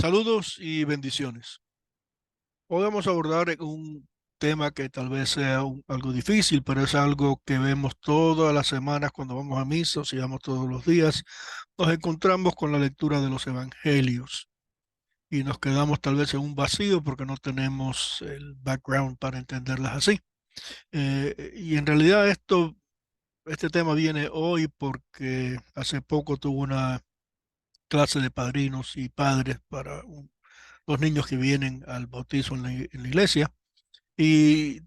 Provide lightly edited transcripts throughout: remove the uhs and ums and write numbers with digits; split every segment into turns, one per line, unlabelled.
Saludos y bendiciones. Hoy vamos a abordar un tema que tal vez sea algo difícil, pero es algo que vemos todas las semanas cuando vamos a misa, o si vamos todos los días. Nos encontramos con la lectura de los evangelios y nos quedamos tal vez en un vacío porque no tenemos el background para entenderlas así. Y en realidad este tema viene hoy porque hace poco tuve una clase de padrinos y padres para los niños que vienen al bautizo en la iglesia. Y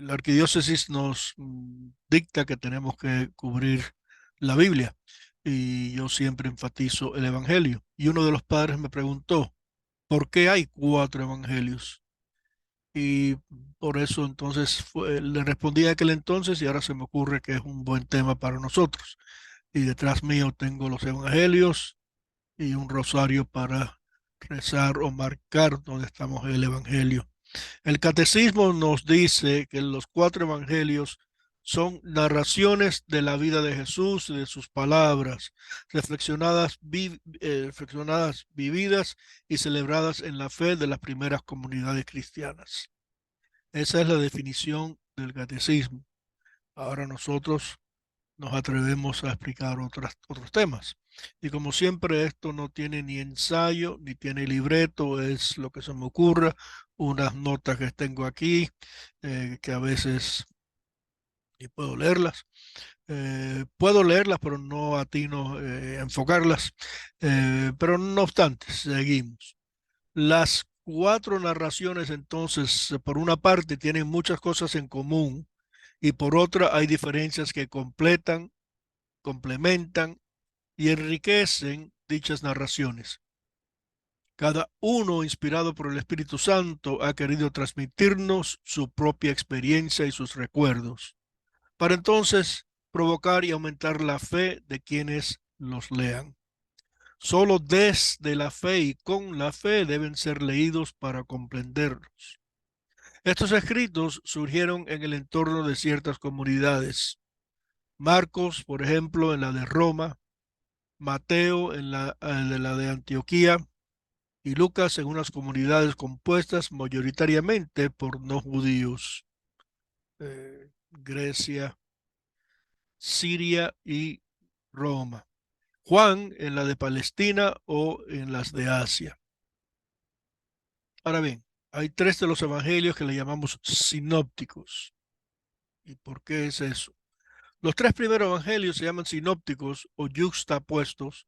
la arquidiócesis nos dicta que tenemos que cubrir la Biblia. Y yo siempre enfatizo el Evangelio. Y uno de los padres me preguntó, ¿por qué hay cuatro evangelios? Y por eso entonces le respondí a aquel entonces y ahora se me ocurre que es un buen tema para nosotros. Y detrás mío tengo los evangelios y un rosario para rezar o marcar donde estamos en el Evangelio. El catecismo nos dice que los cuatro evangelios son narraciones de la vida de Jesús y de sus palabras, reflexionadas, vividas y celebradas en la fe de las primeras comunidades cristianas. Esa es la definición del catecismo. Ahora nosotros nos atrevemos a explicar otros temas. Y como siempre, esto no tiene ni ensayo, ni tiene libreto, es lo que se me ocurra, unas notas que tengo aquí, que a veces ni puedo leerlas. Puedo leerlas, pero no atino a enfocarlas. Pero no obstante, seguimos. Las cuatro narraciones, entonces, por una parte, tienen muchas cosas en común y por otra hay diferencias que complementan y enriquecen dichas narraciones. Cada uno, inspirado por el Espíritu Santo, ha querido transmitirnos su propia experiencia y sus recuerdos, para entonces provocar y aumentar la fe de quienes los lean. Solo desde la fe y con la fe deben ser leídos para comprenderlos. Estos escritos surgieron en el entorno de ciertas comunidades. Marcos, por ejemplo, en la de Roma, Mateo en la de Antioquía y Lucas en unas comunidades compuestas mayoritariamente por no judíos, Grecia, Siria y Roma. Juan en la de Palestina o en las de Asia. Ahora bien, hay tres de los evangelios que le llamamos sinópticos. ¿Y por qué es eso? Los tres primeros evangelios se llaman sinópticos o yuxtapuestos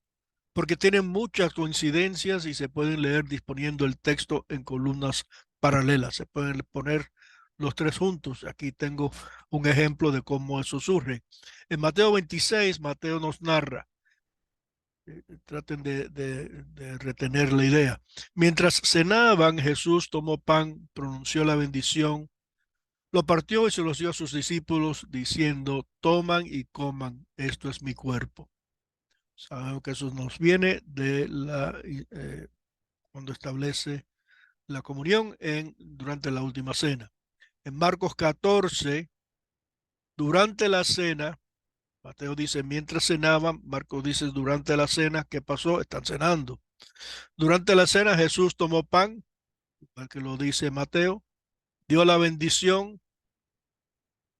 porque tienen muchas coincidencias y se pueden leer disponiendo el texto en columnas paralelas. Se pueden poner los tres juntos. Aquí tengo un ejemplo de cómo eso surge. En Mateo 26, Mateo nos narra, traten de retener la idea. Mientras cenaban, Jesús tomó pan, pronunció la bendición, lo partió y se los dio a sus discípulos, diciendo, toman y coman, esto es mi cuerpo. Sabemos que eso nos viene de cuando establece la comunión durante la última cena. En Marcos 14, durante la cena, Mateo dice mientras cenaban, Marcos dice durante la cena, ¿qué pasó? Están cenando. Durante la cena Jesús tomó pan, igual que lo dice Mateo, dio la bendición,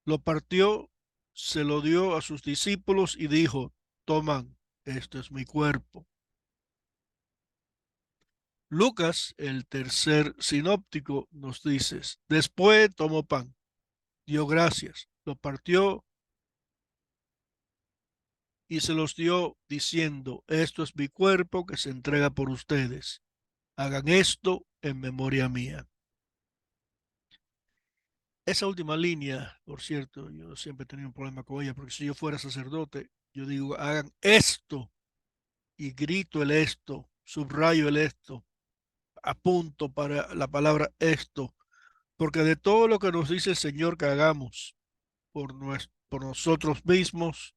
lo partió, se lo dio a sus discípulos y dijo, toman, esto es mi cuerpo. Lucas, el tercer sinóptico, nos dice, después tomó pan, dio gracias, lo partió y se los dio diciendo, esto es mi cuerpo que se entrega por ustedes. Hagan esto en memoria mía. Esa última línea, por cierto, yo siempre he tenido un problema con ella, porque si yo fuera sacerdote, yo digo, hagan esto y grito el esto, subrayo el esto, apunto para la palabra esto, porque de todo lo que nos dice el Señor que hagamos por nosotros mismos,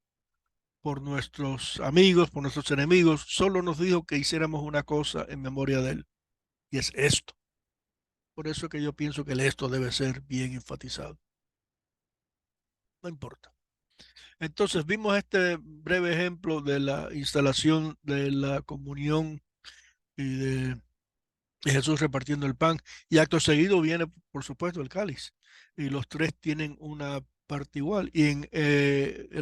por nuestros amigos, por nuestros enemigos, solo nos dijo que hiciéramos una cosa en memoria de Él, y es esto. Por eso es que yo pienso que el esto debe ser bien enfatizado. No importa. Entonces vimos este breve ejemplo de la instalación de la comunión y de Jesús repartiendo el pan. Y acto seguido viene, por supuesto, el cáliz. Y los tres tienen una parte igual. Y en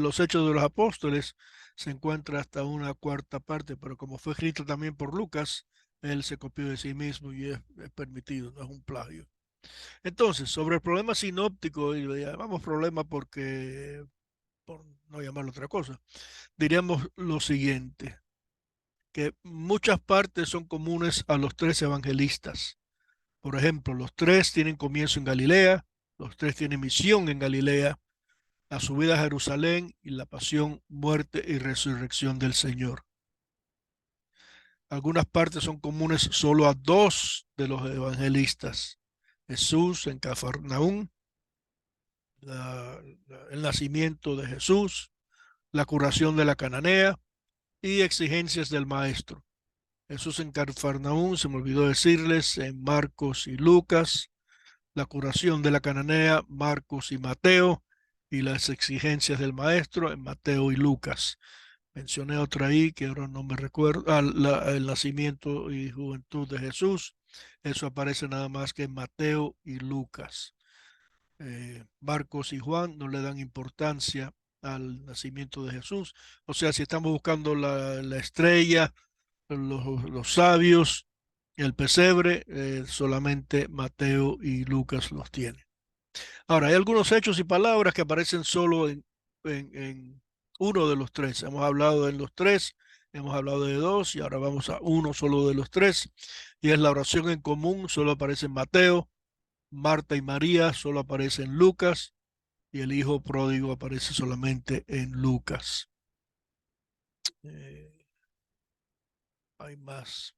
los Hechos de los Apóstoles se encuentra hasta una cuarta parte, pero como fue escrito también por Lucas, él se copió de sí mismo y es permitido, no es un plagio. Entonces, sobre el problema sinóptico, y le llamamos problema porque, por no llamarlo otra cosa, diríamos lo siguiente, que muchas partes son comunes a los tres evangelistas. Por ejemplo, los tres tienen comienzo en Galilea, los tres tienen misión en Galilea, la subida a Jerusalén y la pasión, muerte y resurrección del Señor. Algunas partes son comunes solo a dos de los evangelistas. Jesús en Cafarnaúm, el nacimiento de Jesús, la curación de la cananea y exigencias del maestro. Jesús en Cafarnaúm, se me olvidó decirles, en Marcos y Lucas, la curación de la cananea, Marcos y Mateo, y las exigencias del maestro en Mateo y Lucas. Mencioné otra ahí que ahora no me recuerdo, el nacimiento y juventud de Jesús. Eso aparece nada más que en Mateo y Lucas. Marcos y Juan no le dan importancia al nacimiento de Jesús. O sea, si estamos buscando la estrella, los sabios, el pesebre, solamente Mateo y Lucas los tienen. Ahora, hay algunos hechos y palabras que aparecen solo en uno de los tres. Hemos hablado de los tres, hemos hablado de dos y ahora vamos a uno solo de los tres. Y es la oración en común, solo aparece en Mateo. Marta y María solo aparece en Lucas y el hijo pródigo aparece solamente en Lucas. Eh, hay más,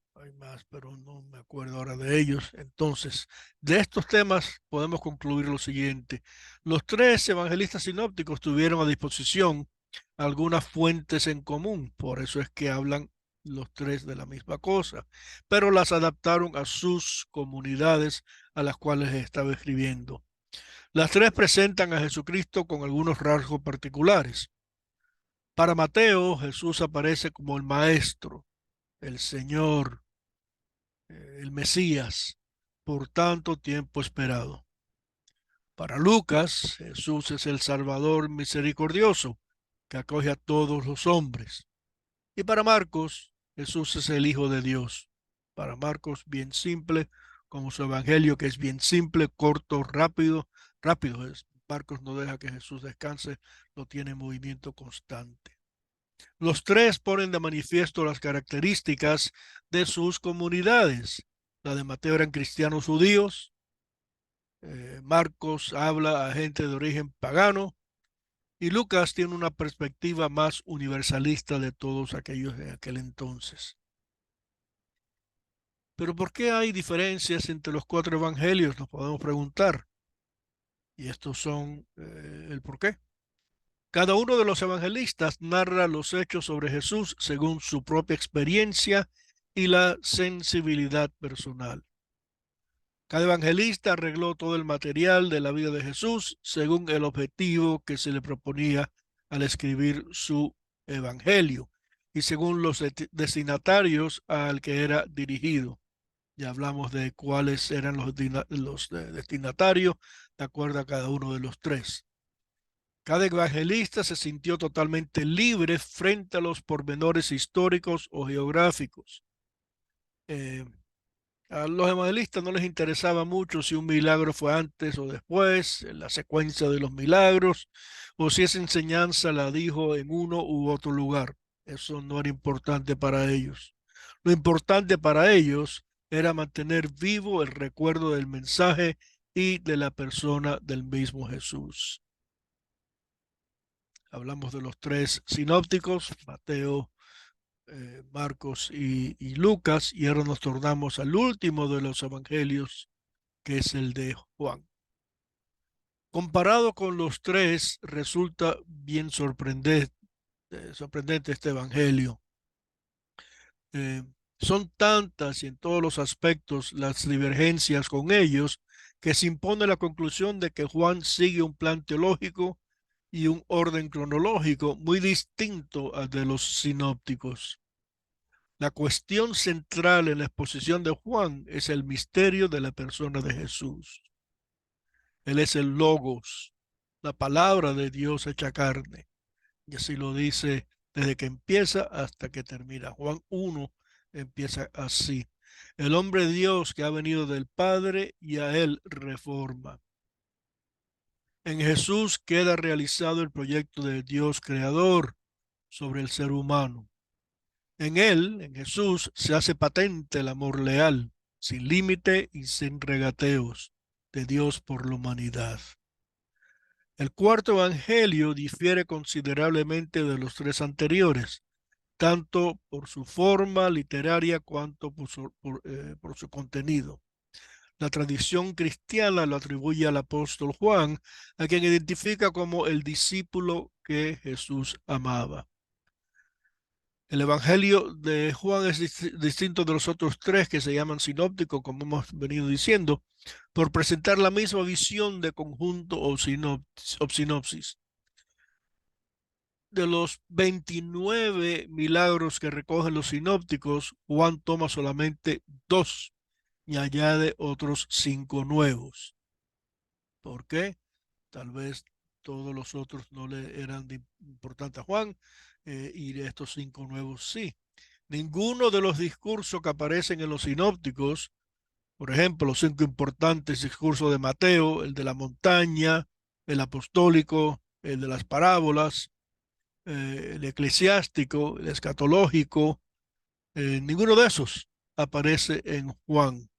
pero no me acuerdo ahora de ellos. Entonces, de estos temas podemos concluir lo siguiente. Los tres evangelistas sinópticos tuvieron a disposición algunas fuentes en común, por eso es que hablan los tres de la misma cosa, pero las adaptaron a sus comunidades a las cuales estaba escribiendo. Las tres presentan a Jesucristo con algunos rasgos particulares. Para Mateo, Jesús aparece como el Maestro, el Señor, el Mesías, por tanto tiempo esperado. Para Lucas, Jesús es el Salvador misericordioso, que acoge a todos los hombres. Y para Marcos, Jesús es el Hijo de Dios. Para Marcos, bien simple, como su evangelio, que es bien simple, corto, rápido. Rápido es. Marcos no deja que Jesús descanse, lo tiene en movimiento constante. Los tres ponen de manifiesto las características de sus comunidades. La de Mateo eran cristianos judíos, Marcos habla a gente de origen pagano y Lucas tiene una perspectiva más universalista de todos aquellos de aquel entonces. Pero ¿por qué hay diferencias entre los cuatro evangelios? Nos podemos preguntar. Y estos son el por qué. Cada uno de los evangelistas narra los hechos sobre Jesús según su propia experiencia y la sensibilidad personal. Cada evangelista arregló todo el material de la vida de Jesús según el objetivo que se le proponía al escribir su evangelio y según los destinatarios al que era dirigido. Ya hablamos de cuáles eran los destinatarios de acuerdo a cada uno de los tres. Cada evangelista se sintió totalmente libre frente a los pormenores históricos o geográficos. Eh, a los evangelistas no les interesaba mucho si un milagro fue antes o después, en la secuencia de los milagros, o si esa enseñanza la dijo en uno u otro lugar. Eso no era importante para ellos. Lo importante para ellos era mantener vivo el recuerdo del mensaje y de la persona del mismo Jesús. Hablamos de los tres sinópticos, Mateo, Marcos y Lucas, y ahora nos tornamos al último de los evangelios, que es el de Juan. Comparado con los tres, resulta bien sorprendente este evangelio. Eh, Son tantas y en todos los aspectos las divergencias con ellos que se impone la conclusión de que Juan sigue un plan teológico y un orden cronológico muy distinto al de los sinópticos. La cuestión central en la exposición de Juan es el misterio de la persona de Jesús. Él es el Logos, la palabra de Dios hecha carne. Y así lo dice desde que empieza hasta que termina. Juan 1 empieza así. El hombre Dios que ha venido del Padre y a él reforma. En Jesús queda realizado el proyecto de Dios creador sobre el ser humano. En él, en Jesús, se hace patente el amor leal, sin límite y sin regateos, de Dios por la humanidad. El cuarto evangelio difiere considerablemente de los tres anteriores, tanto por su forma literaria cuanto por su contenido. La tradición cristiana lo atribuye al apóstol Juan, a quien identifica como el discípulo que Jesús amaba. El Evangelio de Juan es distinto de los otros tres que se llaman sinópticos, como hemos venido diciendo, por presentar la misma visión de conjunto o sinopsis. De los 29 milagros que recogen los sinópticos, Juan toma solamente 2 y añade otros 5 nuevos. ¿Por qué? Tal vez todos los otros no le eran importantes a Juan, y estos 5 nuevos sí. Ninguno de los discursos que aparecen en los sinópticos, por ejemplo, los 5 importantes discursos de Mateo, el de la montaña, el apostólico, el de las parábolas, el eclesiástico, el escatológico, ninguno de esos aparece en Juan.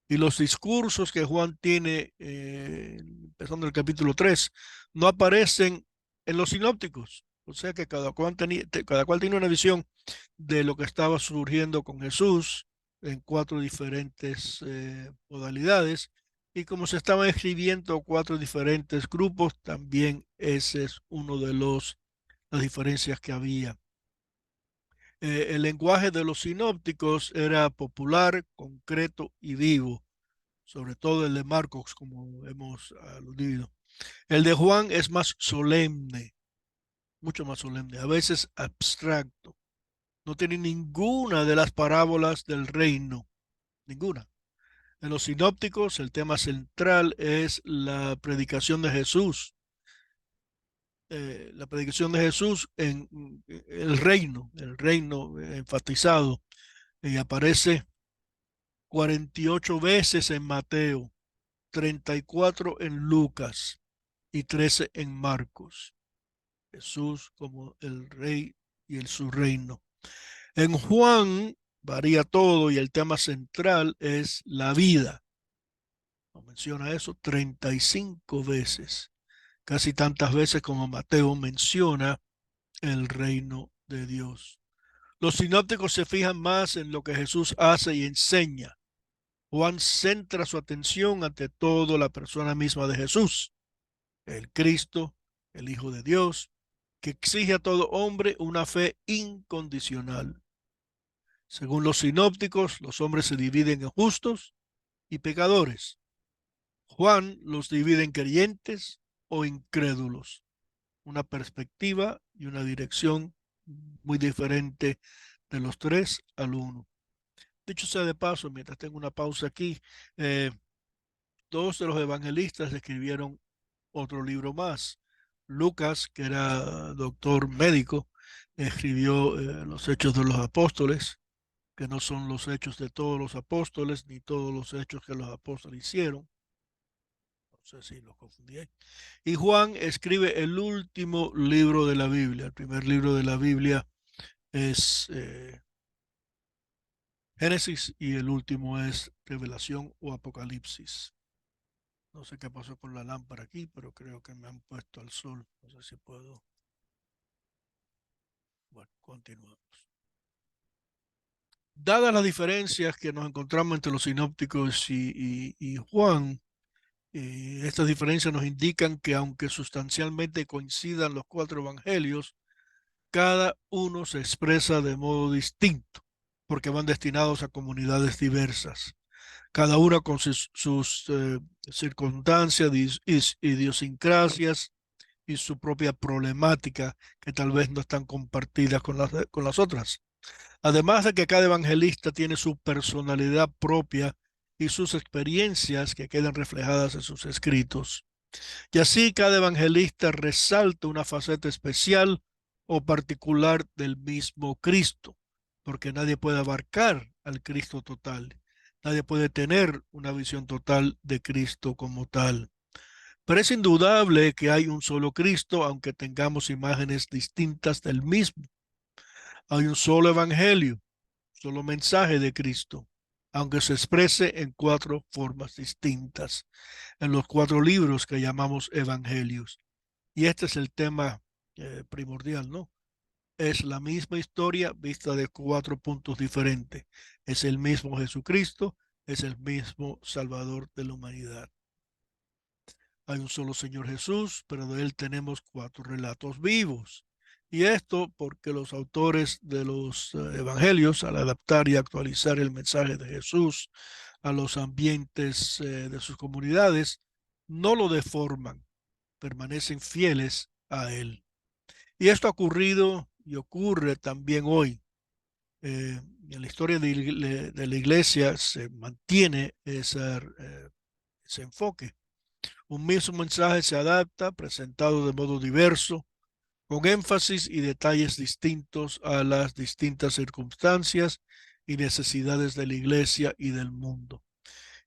Y los discursos que Juan tiene, empezando el capítulo 3, no aparecen en los sinópticos. O sea que cada cual tiene una visión de lo que estaba surgiendo con Jesús en 4 diferentes modalidades. Y como se estaban escribiendo 4 diferentes grupos, también ese es uno de las diferencias que había. El lenguaje de los sinópticos era popular, concreto y vivo, sobre todo el de Marcos, como hemos aludido. El de Juan es más solemne, mucho más solemne, a veces abstracto. No tiene ninguna de las parábolas del reino, ninguna. En los sinópticos, el tema central es la predicación de Jesús, la predicación de Jesús en el reino enfatizado, y aparece 48 veces en Mateo, 34 en Lucas y 13 en Marcos. Jesús como el rey y su reino. En Juan varía todo y el tema central es la vida. No menciona eso 35 veces, casi tantas veces como Mateo menciona el reino de Dios. Los sinópticos se fijan más en lo que Jesús hace y enseña. Juan centra su atención ante todo la persona misma de Jesús, el Cristo, el Hijo de Dios, que exige a todo hombre una fe incondicional. Según los sinópticos, los hombres se dividen en justos y pecadores. Juan los divide en creyentes o incrédulos. Una perspectiva y una dirección muy diferente de los tres al uno. Dicho sea de paso, mientras tengo una pausa aquí, eh, 2 de los evangelistas escribieron otro libro más. Lucas, que era doctor médico, escribió los Hechos de los Apóstoles, que no son los hechos de todos los apóstoles, ni todos los hechos que los apóstoles hicieron. No sé si los confundí. Y Juan escribe el último libro de la Biblia. El primer libro de la Biblia es Génesis y el último es Revelación o Apocalipsis. No sé qué pasó con la lámpara aquí, pero creo que me han puesto al sol. No sé si puedo. Bueno, continuamos. Dadas las diferencias que nos encontramos entre los sinópticos y Juan, estas diferencias nos indican que aunque sustancialmente coincidan los 4 evangelios, cada uno se expresa de modo distinto, porque van destinados a comunidades diversas, cada una con sus circunstancias, idiosincrasias y su propia problemática, que tal vez no están compartidas con las otras. Además de que cada evangelista tiene su personalidad propia y sus experiencias que quedan reflejadas en sus escritos. Y así cada evangelista resalta una faceta especial o particular del mismo Cristo, porque nadie puede abarcar al Cristo total. Nadie puede tener una visión total de Cristo como tal. Pero es indudable que hay un solo Cristo, aunque tengamos imágenes distintas del mismo. Hay un solo evangelio, solo mensaje de Cristo, aunque se exprese en cuatro formas distintas, en los cuatro libros que llamamos evangelios. Y este es el tema primordial, ¿no? Es la misma historia vista de cuatro puntos diferentes. Es el mismo Jesucristo, es el mismo Salvador de la humanidad. Hay un solo Señor Jesús, pero de él tenemos cuatro relatos vivos. Y esto porque los autores de los evangelios, al adaptar y actualizar el mensaje de Jesús a los ambientes de sus comunidades, no lo deforman, permanecen fieles a él. Y esto ha ocurrido y ocurre también hoy. En la historia de la iglesia se mantiene ese enfoque. Un mismo mensaje se adapta, presentado de modo diverso, con énfasis y detalles distintos a las distintas circunstancias y necesidades de la iglesia y del mundo.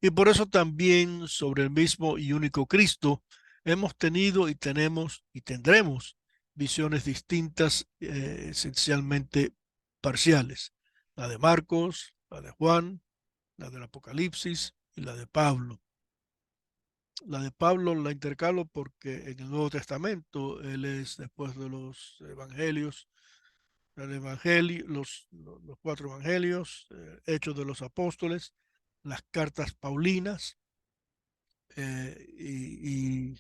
Y por eso también sobre el mismo y único Cristo hemos tenido y tenemos y tendremos visiones distintas, esencialmente parciales. La de Marcos, la de Juan, la del Apocalipsis y la de Pablo. La de Pablo la intercalo porque en el Nuevo Testamento él es después de los evangelios, el evangelio, los cuatro evangelios, Hechos de los Apóstoles, las cartas paulinas y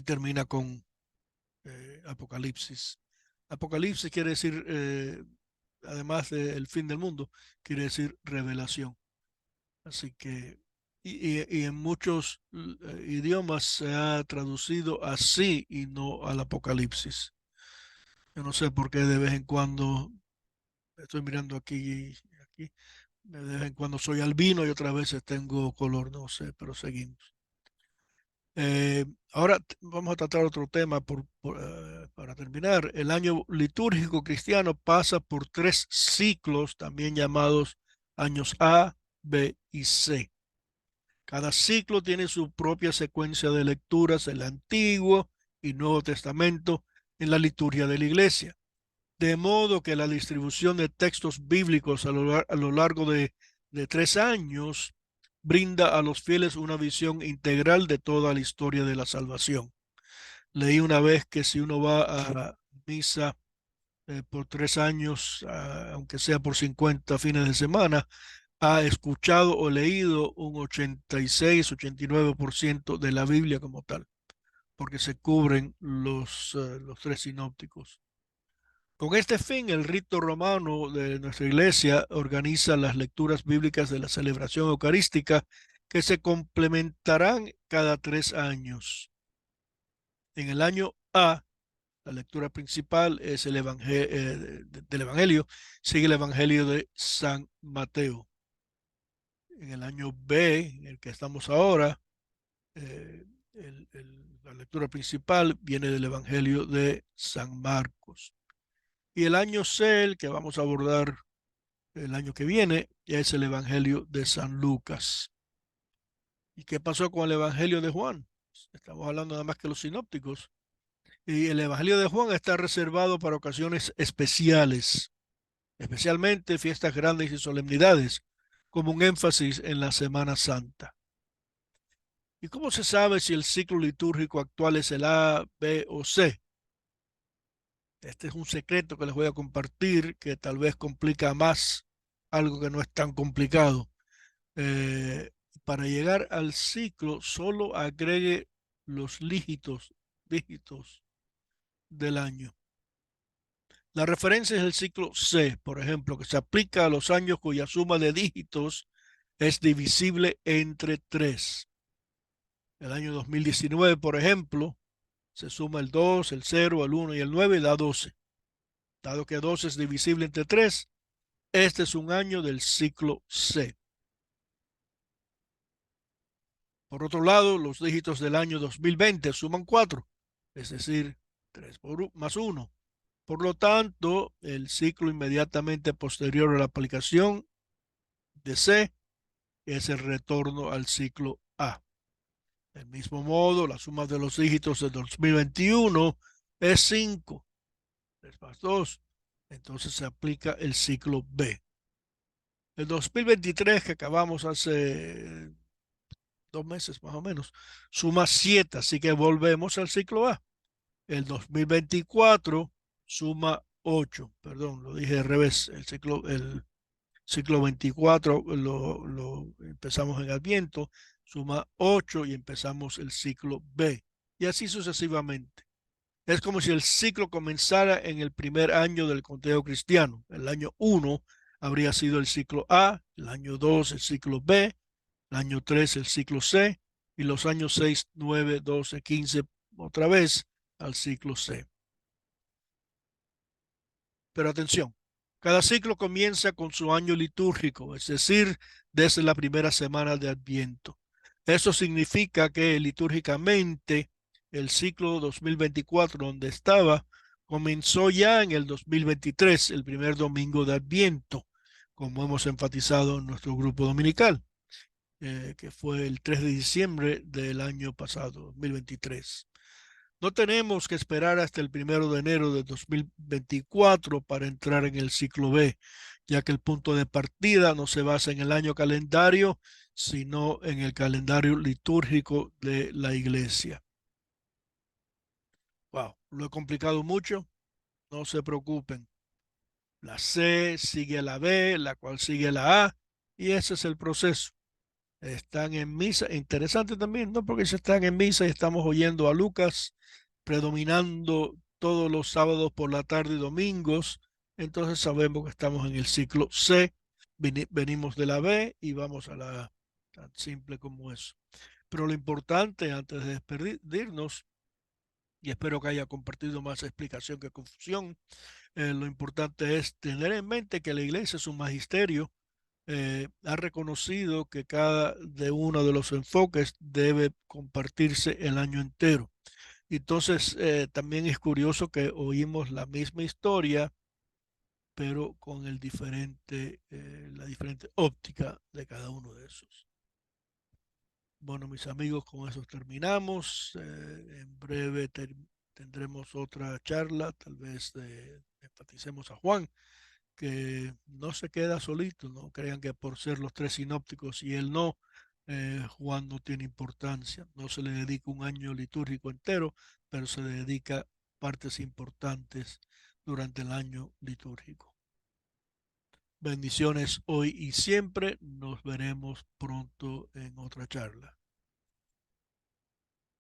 termina con Apocalipsis. Apocalipsis quiere decir, además del fin del mundo, quiere decir revelación. Así que, y en muchos idiomas se ha traducido así y no al Apocalipsis. Yo no sé por qué de vez en cuando, estoy mirando aquí, aquí, de vez en cuando soy albino y otras veces tengo color, no sé, pero seguimos. Ahora vamos a tratar otro tema para terminar. El año litúrgico cristiano pasa por tres ciclos, también llamados años A, B y C. Cada ciclo tiene su propia secuencia de lecturas, el Antiguo y Nuevo Testamento en la liturgia de la Iglesia. De modo que la distribución de textos bíblicos a lo largo de 3 años brinda a los fieles una visión integral de toda la historia de la salvación. Leí una vez que si uno va a misa por 3 años, aunque sea por 50 fines de semana, ha escuchado o leído un 86-89% de la Biblia como tal, porque se cubren los tres sinópticos. Con este fin, el rito romano de nuestra iglesia organiza las lecturas bíblicas de la celebración eucarística que se complementarán cada 3 años. En el año A, la lectura principal es el del Evangelio, sigue el Evangelio de San Mateo. En el año B, en el que estamos ahora, eh, la lectura principal viene del Evangelio de San Marcos. Y el año C, el que vamos a abordar el año que viene, es el Evangelio de San Lucas. ¿Y qué pasó con el Evangelio de Juan? Estamos hablando nada más que los sinópticos. Y el Evangelio de Juan está reservado para ocasiones especiales, especialmente fiestas grandes y solemnidades, como un énfasis en la Semana Santa. ¿Y cómo se sabe si el ciclo litúrgico actual es el A, B o C? Este es un secreto que les voy a compartir que tal vez complica más algo que no es tan complicado. Eh, para llegar al ciclo, solo agregue los dígitos del año. La referencia es el ciclo C, por ejemplo, que se aplica a los años cuya suma de dígitos es divisible entre 3. El año 2019, por ejemplo, se suma el 2, el 0, el 1 y el 9 y da 12. Dado que 12 es divisible entre 3, este es un año del ciclo C. Por otro lado, los dígitos del año 2020 suman 4, es decir, 3 más 1. Por lo tanto, el ciclo inmediatamente posterior a la aplicación de C es el retorno al ciclo A. Del mismo modo, la suma de los dígitos de 2021 es 5, 3 más 2. Entonces se aplica el ciclo B. El 2023, que acabamos hace 2 meses más o menos, suma 7, así que volvemos al ciclo A. El 2024 suma 8, perdón, lo dije al revés, el ciclo 24 lo empezamos en Adviento, suma 8 y empezamos el ciclo B. Y así sucesivamente. Es como si el ciclo comenzara en el primer año del conteo cristiano. El año 1 habría sido el ciclo A, el año 2 el ciclo B, el año 3 el ciclo C y los años 6, 9, 12, 15 otra vez al ciclo C. Pero atención, cada ciclo comienza con su año litúrgico, es decir, desde la primera semana de Adviento. Eso significa que litúrgicamente el ciclo 2024, donde estaba, comenzó ya en el 2023, el primer domingo de Adviento, como hemos enfatizado en nuestro grupo dominical, que fue el 3 de diciembre del año pasado, 2023. No tenemos que esperar hasta el 1 de enero de 2024 para entrar en el ciclo B, ya que el punto de partida no se basa en el año calendario, sino en el calendario litúrgico de la iglesia. Wow, lo he complicado mucho, no se preocupen. La C sigue a la B, la cual sigue a la A, y ese es el proceso. Están en misa, interesante también, ¿no? Porque si están en misa y estamos oyendo a Lucas predominando todos los sábados por la tarde y domingos, entonces sabemos que estamos en el ciclo C, venimos de la B y vamos a la A, tan simple como eso. Pero lo importante antes de despedirnos, y espero que haya compartido más explicación que confusión, lo importante es tener en mente que la iglesia es un magisterio, ha reconocido que cada de uno de los enfoques debe compartirse el año entero. Entonces, también es curioso que oímos la misma historia, pero con la diferente óptica de cada uno de esos. Bueno, mis amigos, con eso terminamos. En breve tendremos otra charla, tal vez enfaticemos a Juan, que no se queda solito, no crean que por ser los tres sinópticos y él no, Juan no tiene importancia, no se le dedica un año litúrgico entero, pero se le dedica partes importantes durante el año litúrgico. Bendiciones hoy y siempre, nos veremos pronto en otra charla.